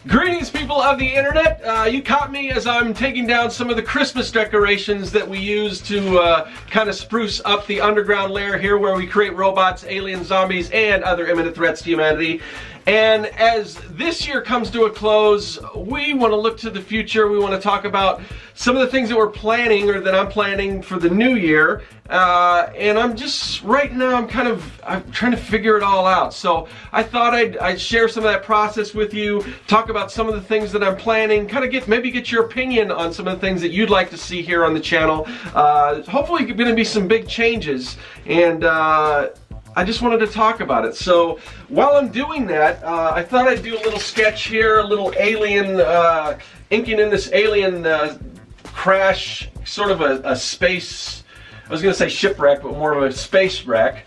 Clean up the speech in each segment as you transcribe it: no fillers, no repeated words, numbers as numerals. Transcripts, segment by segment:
Greetings, people of the internet. You caught me as I'm taking down some of the Christmas decorations that we use to kind of spruce up the underground layer here where we create robots, aliens, zombies, and other imminent threats to humanity. And as this year comes to a close, we want to look to the future. We want to talk about some of the things that we're planning, or that I'm planning for the new year. And I'm just, right now, I'm trying to figure it all out. So I thought I'd share some of that process with you, talk about some of the things that I'm planning, maybe get your opinion on some of the things that you'd like to see here on the channel. Hopefully going to be some big changes, and I just wanted to talk about it. So while I'm doing that, I thought I'd do a little sketch here, a little alien, inking in this alien crash, sort of a space, I was going to say shipwreck, but more of a space wreck.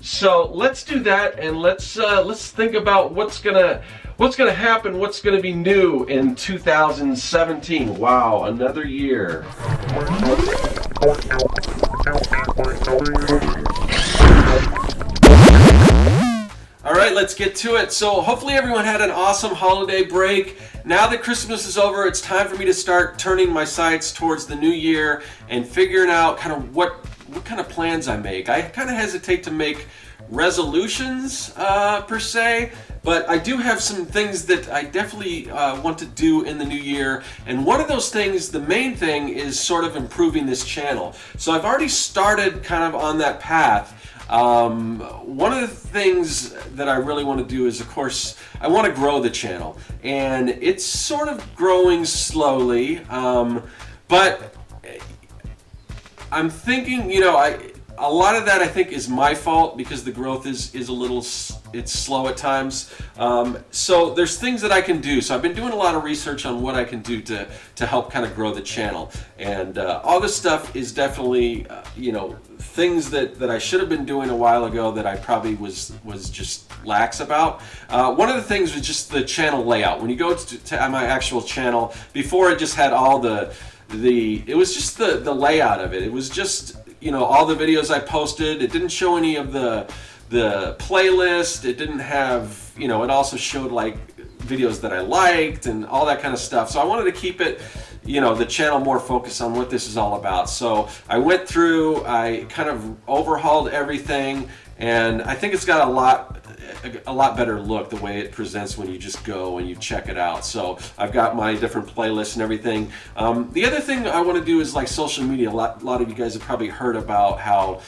So let's do that, and let's think about what's gonna happen, what's gonna be new in 2017. Wow, another year. Alright, let's get to it. So hopefully everyone had an awesome holiday break. Now that Christmas is over, it's time for me to start turning my sights towards the new year and figuring out what kind of plans I make. I kind of hesitate to make resolutions per se, but I do have some things that I definitely want to do in the new year. And one of those things, the main thing, is sort of improving this channel. So I've already started kind of on that path. One of the things that I really want to do is, of course, I want to grow the channel, and it's sort of growing slowly, but I'm thinking, a lot of that I think is my fault, because the growth is a little, it's slow at times. So there's things that I can do. So I've been doing a lot of research on what I can do to help kind of grow the channel. And all this stuff is definitely, things that I should have been doing a while ago that I probably was just lax about. One of the things was just the channel layout. When you go to my actual channel, before it just had all it was just the layout of it. It was just, all the videos I posted. It didn't show any of the playlist. It didn't have, it also showed like videos that I liked and all that kind of stuff. So I wanted to keep it, the channel more focused on what this is all about. So I went through, I kind of overhauled everything, and I think it's got a lot better look the way it presents when you just go and you check it out. So I've got my different playlists and everything. The other thing I want to do is like social media. A lot of you guys have probably heard about how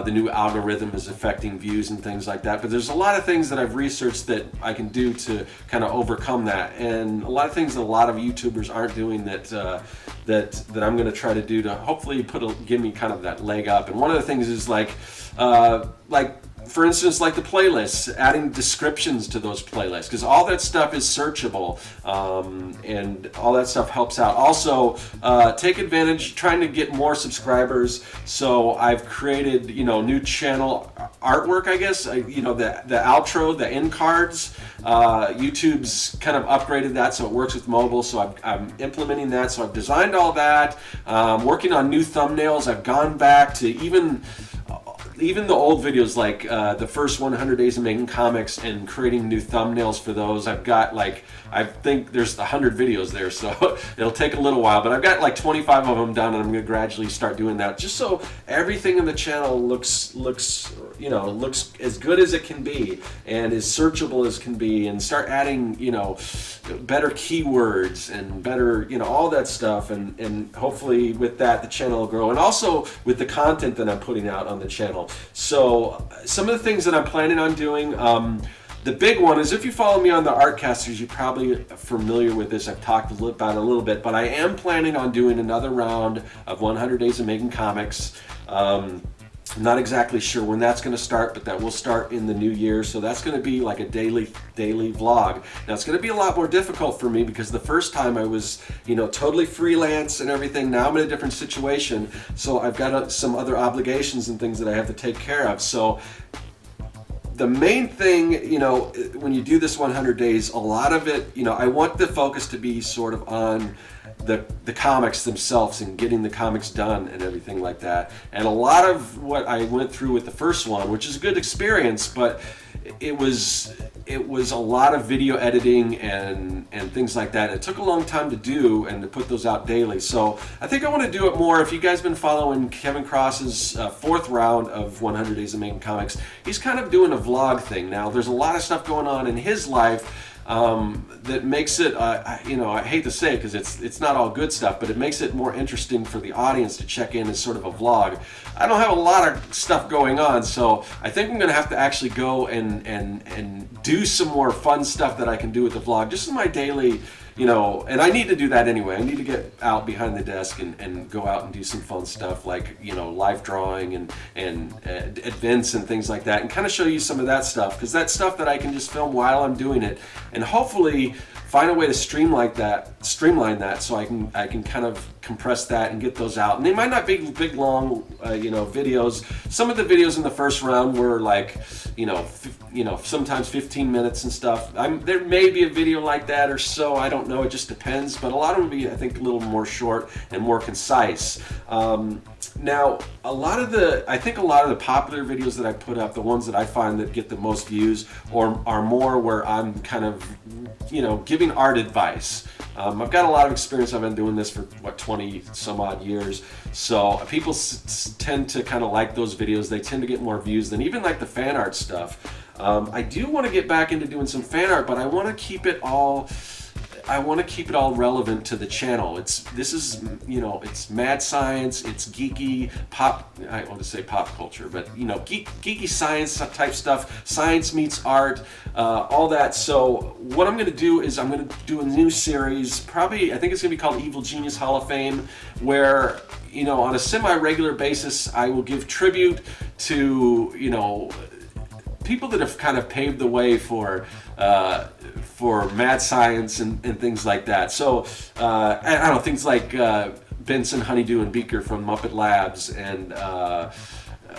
the new algorithm is affecting views and things like that, but there's a lot of things that I've researched that I can do to kind of overcome that, and a lot of things that a lot of YouTubers aren't doing that I'm going to try to do to hopefully give me kind of that leg up. And one of the things is for instance, like the playlists, adding descriptions to those playlists, because all that stuff is searchable, and all that stuff helps out. Also, take advantage, trying to get more subscribers. So I've created, new channel artwork, I guess. The outro, the end cards. YouTube's kind of upgraded that so it works with mobile. So I'm implementing that. So I've designed all that. Working on new thumbnails. I've gone back to even the old videos, like the first 100 days of making comics, and creating new thumbnails for those. I've got I think there's 100 videos there, so it'll take a little while, but I've got like 25 of them done, and I'm going to gradually start doing that, just so everything in the channel looks as good as it can be, and as searchable as can be, and start adding, better keywords and better, all that stuff, and hopefully with that the channel will grow, and also with the content that I'm putting out on the channel. So some of the things that I'm planning on doing, the big one is, if you follow me on the Artcasters, you're probably familiar with this. I've talked about it a little bit, but I am planning on doing another round of 100 days of making comics. I'm not exactly sure when that's going to start, but that will start in the new year. So that's going to be like a daily vlog. Now it's going to be a lot more difficult for me, because the first time I was, totally freelance and everything. Now I'm in a different situation, so I've got some other obligations and things that I have to take care of. So the main thing, when you do this 100 days, a lot of it, I want the focus to be sort of on the comics themselves and getting the comics done and everything like that. And a lot of what I went through with the first one, which is a good experience, but it was a lot of video editing and things like that. It took a long time to do and to put those out daily. So I think I want to do it more. If you guys been following Kevin Cross's fourth round of 100 Days of Making Comics, he's kind of doing a vlog thing now. There's a lot of stuff going on in his life that makes it, I hate to say it because it's not all good stuff, but it makes it more interesting for the audience to check in as sort of a vlog. I don't have a lot of stuff going on, so I think I'm going to have to actually go and do some more fun stuff that I can do with the vlog, just in my daily, and I need to do that anyway. I need to get out behind the desk and go out and do some fun stuff like, live drawing and events and things like that, and kind of show you some of that stuff, because that's stuff that I can just film while I'm doing it, and hopefully find a way to streamline that so I can kind of compress that and get those out. And they might not be big long videos. Some of the videos in the first round were like sometimes 15 minutes and stuff. There may be a video like that or so, I don't know, it just depends, but a lot of them will be, I think, a little more short and more concise. Now, a lot of the popular videos that I put up, the ones that I find that get the most views, or are more where I'm kind of, giving art advice. I've got a lot of experience. I've been doing this for 20 some odd years. So people tend to kind of like those videos. They tend to get more views than even like the fan art stuff. I do want to get back into doing some fan art, but I want to keep it all relevant to the channel. It's mad science, it's geeky pop, I want to say pop culture, but geeky science type stuff, science meets art, all that. So what I'm going to do is I'm going to do a new series, probably, I think it's going to be called Evil Genius Hall of Fame, where, on a semi-regular basis, I will give tribute to, people that have kind of paved the way for mad science and things like that. So I don't know, things like Benson, Honeydew, and Beaker from Muppet Labs, and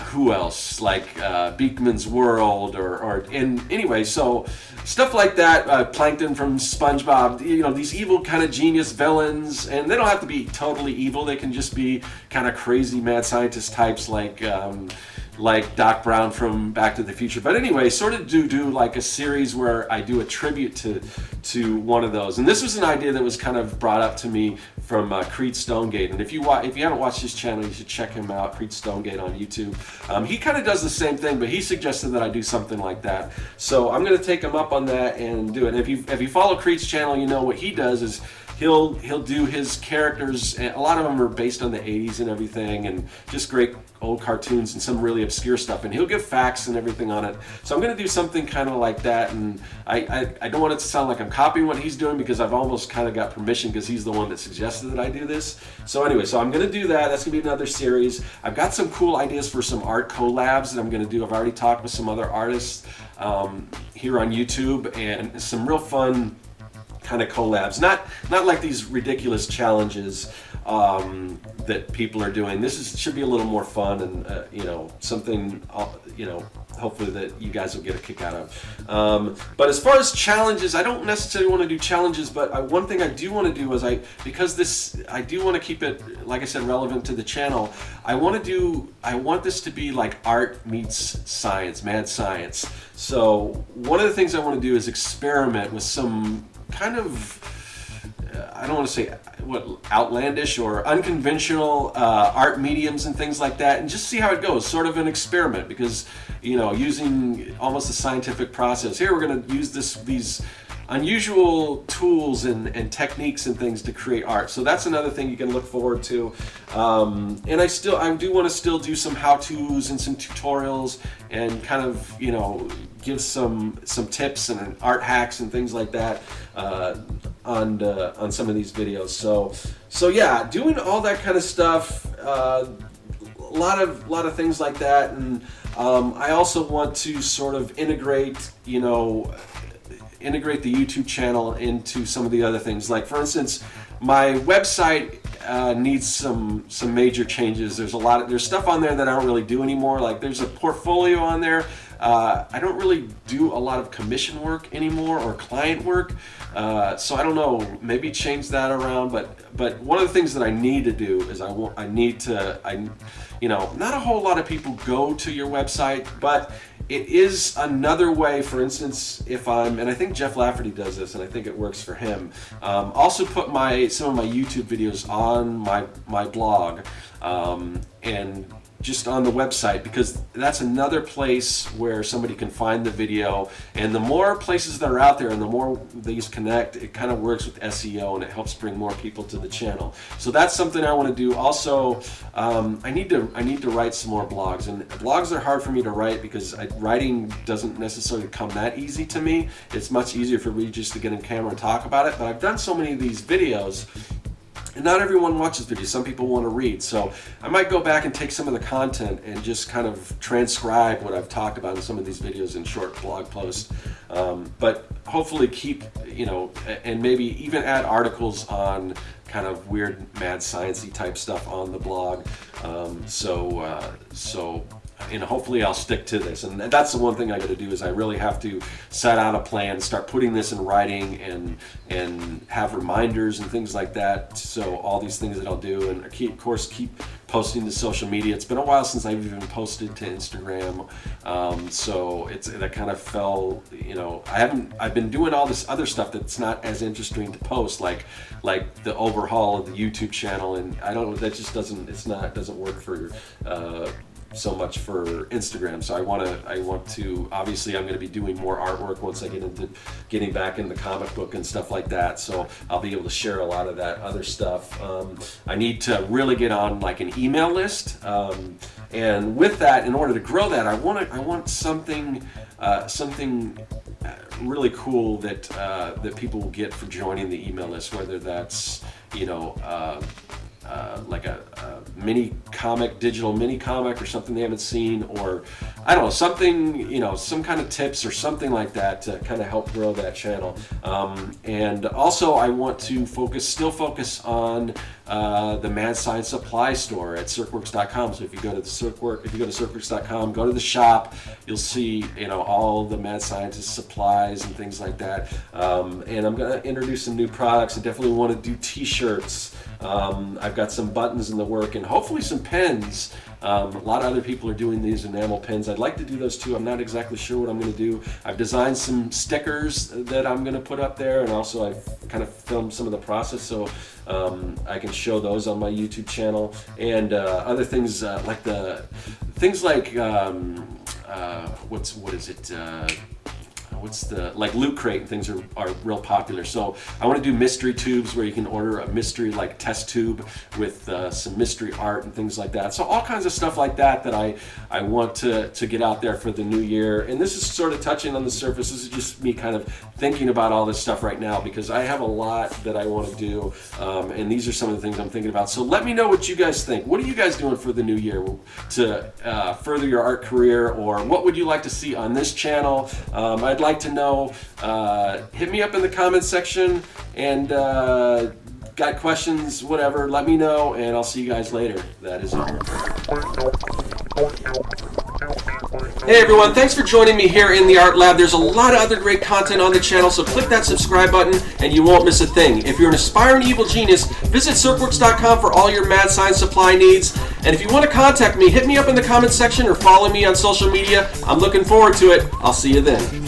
who else, like Beakman's World, and anyway, so stuff like that. Plankton from SpongeBob. These evil kind of genius villains, and they don't have to be totally evil. They can just be kind of crazy mad scientist types, like Doc Brown from Back to the Future. But anyway, sort of do like a series where I do a tribute to one of those. And this was an idea that was kind of brought up to me from Creed Stonegate. And if you haven't watched his channel, you should check him out, Creed Stonegate on YouTube. He kind of does the same thing, but he suggested that I do something like that. So I'm going to take him up on that and do it. And if you follow Creed's channel, what he does is he'll do his characters, and a lot of them are based on the 80s and everything, and just great old cartoons and some really obscure stuff, and he'll give facts and everything on it. So I'm going to do something kind of like that, and I don't want it to sound like I'm copying what he's doing, because I've almost kind of got permission, because he's the one that suggested that I do this. So anyway, so I'm going to do that. That's going to be another series. I've got some cool ideas for some art collabs that I'm going to do. I've already talked with some other artists here on YouTube, and some real fun kind of collabs, not like these ridiculous challenges that people are doing. This should be a little more fun, and something hopefully that you guys will get a kick out of. But as far as challenges, I don't necessarily want to do challenges, but one thing I do want to do is I do want to keep it, like I said, relevant to the channel. I want this to be like art meets science, mad science. So one of the things I want to do is experiment with some kind of, I don't want to say outlandish or unconventional art mediums and things like that, and just see how it goes, sort of an experiment, because using almost a scientific process. Here we're going to use these unusual tools and techniques and things to create art. So that's another thing you can look forward to. And I do want to still do some how-tos and some tutorials, and kind of give some tips and art hacks and things like that on some of these videos. So yeah, doing all that kind of stuff, a lot of things like that. And I also want to sort of integrate the YouTube channel into some of the other things. Like, for instance, my website needs some major changes. There's stuff on there that I don't really do anymore. Like, there's a portfolio on there. I don't really do a lot of commission work anymore, or client work. So I don't know, maybe change that around. But one of the things that I need to do is not a whole lot of people go to your website, but it is another way. For instance, if and I think Jeff Lafferty does this, and I think it works for him. Also put some of my YouTube videos on my blog, and just on the website, because that's another place where somebody can find the video. And the more places that are out there and the more these connect, it kind of works with SEO and it helps bring more people to the channel. So that's something I want to do. Also, I need to write some more blogs, and blogs are hard for me to write because writing doesn't necessarily come that easy to me. It's much easier for me just to get in camera and talk about it, but I've done so many of these videos, and not everyone watches videos. Some people want to read. So I might go back and take some of the content and just kind of transcribe what I've talked about in some of these videos in short blog posts. But hopefully keep, and maybe even add articles on kind of weird, mad sciencey type stuff on the blog. Hopefully I'll stick to this. And that's the one thing I got to do, is I really have to set out a plan, start putting this in writing, and have reminders and things like that. So all these things that I'll do, and of course keep posting to social media. It's been a while since I've even posted to Instagram, so that kind of fell. I've been doing all this other stuff that's not as interesting to post, like the overhaul of the YouTube channel, and I don't. That just doesn't work for. So much for Instagram. So I want to obviously I'm going to be doing more artwork once I get into getting back in the comic book and stuff like that, so I'll be able to share a lot of that other stuff. I need to really get on like an email list, and with that, in order to grow that, I want something really cool that people will get for joining the email list, whether that's like a digital mini comic or something they haven't seen, or I don't know, something, some kind of tips or something like that to kind of help grow that channel. And also I want to still focus on the Mad Science Supply store at Serkworks.com. So if you go to Serkworks.com, go to the shop, you'll see all the Mad Scientist supplies and things like that. And I'm going to introduce some new products. I definitely want to do t-shirts. I've got some buttons in the work, and hopefully some pens. A lot of other people are doing these enamel pens. I'd like to do those too. I'm not exactly sure what I'm going to do. I've designed some stickers that I'm going to put up there, and also I've kind of filmed some of the process, so I can show those on my YouTube channel. And other things like Loot Crate and things are real popular. So I want to do mystery tubes where you can order a mystery like test tube with some mystery art and things like that. So all kinds of stuff like that I want to get out there for the new year. And this is sort of touching on the surface. This is just me kind of thinking about all this stuff right now, because I have a lot that I want to do, and these are some of the things I'm thinking about. So let me know what you guys think. What are you guys doing for the new year to further your art career, or what would you like to see on this channel? I'd like to know. Hit me up in the comments section, and got questions, whatever, let me know, and I'll see you guys later. That is it. Hey everyone, thanks for joining me here in the Art Lab. There's a lot of other great content on the channel, so click that subscribe button and you won't miss a thing. If you're an aspiring evil genius, visit Serkworks.com for all your mad science supply needs. And if you want to contact me, hit me up in the comments section or follow me on social media. I'm looking forward to it. I'll see you then.